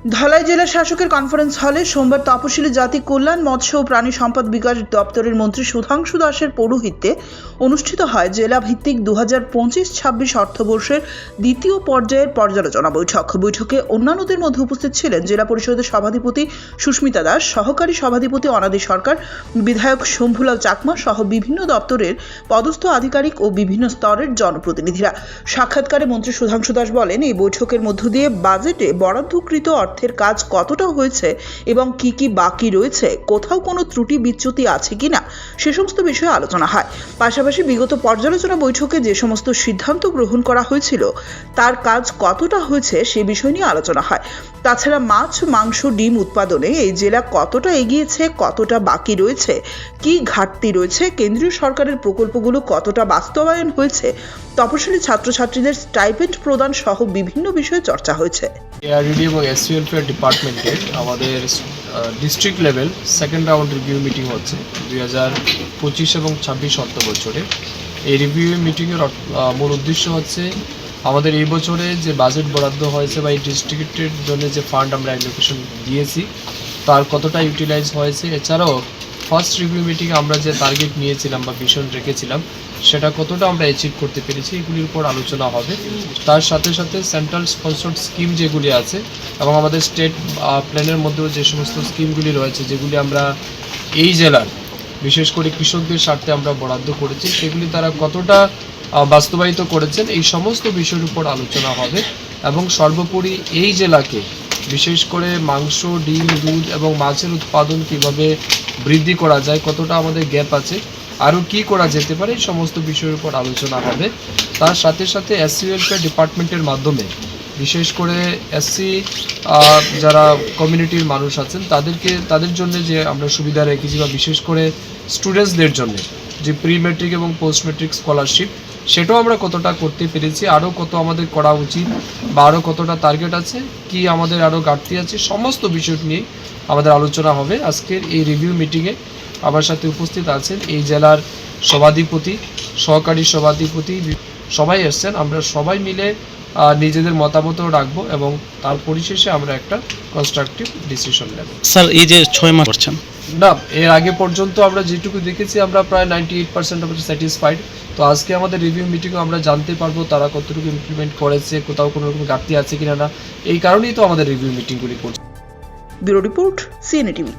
ধলাই জেলা শাসকের কনফারেন্স হলে সোমবার তপশিলি জাতি কল্যাণ মৎস্য ও প্রাণী সম্পদ বিকাশ দপ্তরের মন্ত্রী সুধাংশু দাসের পৌরোহিত্যে অনুষ্ঠিত হয় জেলা ভিত্তিক 2025-26 অর্থবর্ষের দ্বিতীয় পর্যায়ের পর্যালোচনা বৈঠকে অন্যান্যদের মধ্যে উপস্থিত ছিলেন জেলা পরিষদের সভাধিপতি সুস্মিতা দাস, সহকারী সভাধিপতি অনাদি সরকার, বিধায়ক শম্ভুলাল চাকমা সহ বিভিন্ন দপ্তরের পদস্থ আধিকারিক ও বিভিন্ন স্তরের জনপ্রতিনিধিরা। সাক্ষাৎকারে মন্ত্রী সুধাংশু দাস বলেন, এই বৈঠকের মধ্য দিয়ে বাজেটে বরাদ্দকৃত অর্থের কাজ কতটা হয়েছে এবং কি কি বাকি রয়েছে, কোথাও কোনো ত্রুটি বিচ্যুতি আছে কিনা সে সমস্ত বিষয়ে আলোচনা হয়। পাশাপাশি বিগত পর্যালোচনা বৈঠকে যে সমস্ত সিদ্ধান্ত গ্রহণ করা হয়েছিল তার কাজ কতটা হয়েছে সে বিষয় নিয়ে আলোচনা হয়। তাছাড়া মাছ, মাংস, ডিম উৎপাদনে এই জেলা কতটা এগিয়েছে, কতটা বাকি রয়েছে, কি ঘাটতি রয়েছে, কেন্দ্রীয় সরকারের প্রকল্পগুলো কতটা বাস্তবায়ন হয়েছে, তপশিলি ছাত্রছাত্রীদের স্টাইপেন্ড প্রদান সহ বিভিন্ন বিষয়ে চর্চা হয়েছে। এআরডি এবং এসসি ওয়েলফেয়ার ডিপার্টমেন্টের আমাদের district level second round review meeting হচ্ছে 2025 এবং 26 অর্থ বছরে। এই রিভিউ মিটিংয়ের মূল উদ্দেশ্য হচ্ছে আমাদের এই বছরে যে বাজেট বরাদ্দ হয়েছে বা এই ডিস্ট্রিক্টের জন্য যে ফান্ড আমরা অ্যালোকেশন দিয়েছি তার কতটা ইউটিলাইজ হয়েছে, এছাড়াও ফার্স্ট রিভিউ মিটিংয়ে আমরা যে টার্গেট নিয়েছিলাম বা ভিশন রেখেছিলাম সেটা কতটা আমরা অ্যাচিভ করতে পেরেছি এগুলির উপর আলোচনা হবে। তার সাথে সাথে সেন্ট্রাল স্পন্সর্ড স্কিম যেগুলি আছে এবং আমাদের স্টেট প্ল্যানের মধ্যেও যে সমস্ত স্কিমগুলি রয়েছে যেগুলি আমরা এই জেলার বিশেষ করে কৃষকদের স্বার্থে আমরা বরাদ্দ করেছি সেগুলি তারা কতটা বাস্তবায়িত করেছেন এই সমস্ত বিষয়ের উপর আলোচনা হবে। এবং সর্বোপরি এই জেলাকে বিশেষ করে মাংস, ডিম, দুধ এবং মাছের উৎপাদন কীভাবে বৃদ্ধি করা যায়, কতটা আমাদের গ্যাপ আছে, আরও কী করা যেতে পারে এই সমস্ত বিষয়ের উপর আলোচনা হবে। তার সাথে সাথে এসসি ওয়েলফেয়ার ডিপার্টমেন্টের মাধ্যমে বিশেষ করে এসসি যারা কমিউনিটির মানুষ আছেন তাদের জন্য যে আমরা সুবিধা রেখেছি বা বিশেষ করে স্টুডেন্টসদের জন্য যে প্রি ম্যাট্রিক এবং পোস্ট ম্যাট্রিক স্কলারশিপ সেটাও আমরা কতটা করতে পেরেছি, আরও কত আমাদের করা উচিত বা আরও কতটা টার্গেট আছে, কি আমাদের আরও ঘাটতি আছে, সমস্ত বিষয় নিয়ে আমাদের আলোচনা হবে আজকের এই রিভিউ মিটিংয়ে। আমার সাথে উপস্থিত আছেন এই জেলার সভাধিপতি, সহকারী সভাধিপতি, সবাই এসছেন। আমরা সবাই মিলে নিজেদের মতামতও রাখবো এবং তার পরিশেষে আমরা একটা কনস্ট্রাকটিভ ডিসিশন নেব। স্যার, এই যে 6 মাস করছেন না, এর আগে পর্যন্ত আমরা যেটুকু দেখেছি আমরা প্রায় 98% আমরা স্যাটিসফাইড। তো আজকে আমাদের রিভিউ মিটিংও আমরা জানতে পারবো তারা কতটুকু ইমপ্লিমেন্ট করেছে, কোথাও কোনো রকম ঘাটতি আছে কিনা না, এই কারণেই তো আমাদের রিভিউ মিটিংগুলি করছে। Bureau report, CNA TV.